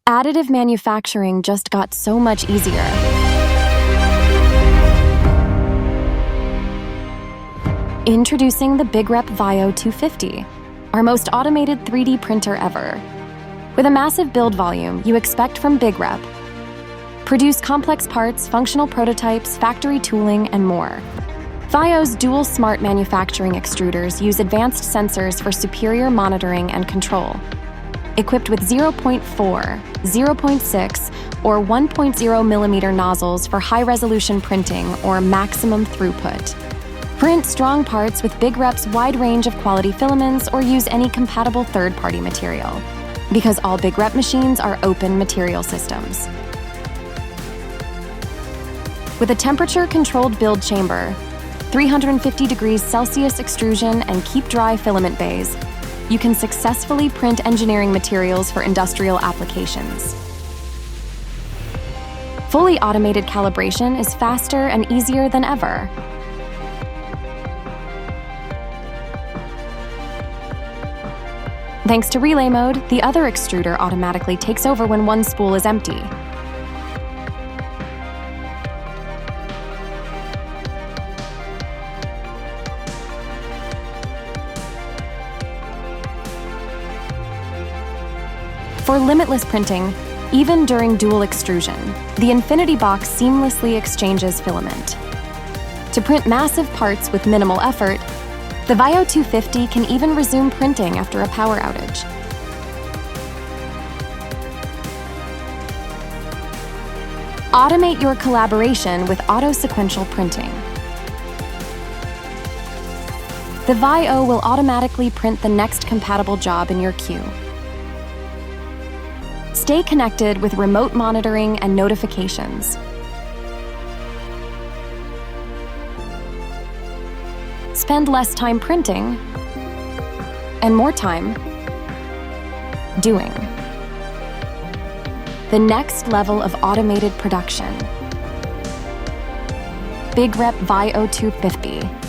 Additive manufacturing just got so much easier. Introducing the BigRep VIIO 250, our most automated 3D printer ever. With a massive build volume you expect from BigRep, produce complex parts, functional prototypes, factory tooling, and more. VIIO's dual smart manufacturing extruders use advanced sensors for superior monitoring and control. Equipped with 0.4, 0.6, or 1.0 millimeter nozzles for high-resolution printing or maximum throughput. Print strong parts with BigRep's wide range of quality filaments or use any compatible third-party material, because all BigRep machines are open material systems. With a temperature-controlled build chamber, 350 degrees Celsius extrusion, and keep-dry filament bays, you can successfully print engineering materials for industrial applications. Fully automated calibration is faster and easier than ever. Thanks to relay mode, the other extruder automatically takes over when one spool is empty. For limitless printing, even during dual extrusion, the Infinity Box seamlessly exchanges filament. To print massive parts with minimal effort, the VIIO 250 can even resume printing after a power outage. Automate your collaboration with auto-sequential printing. The VIIO will automatically print the next compatible job in your queue. Stay connected with remote monitoring and notifications. Spend less time printing and more time doing. The next level of automated production. BigRep VIIO 250.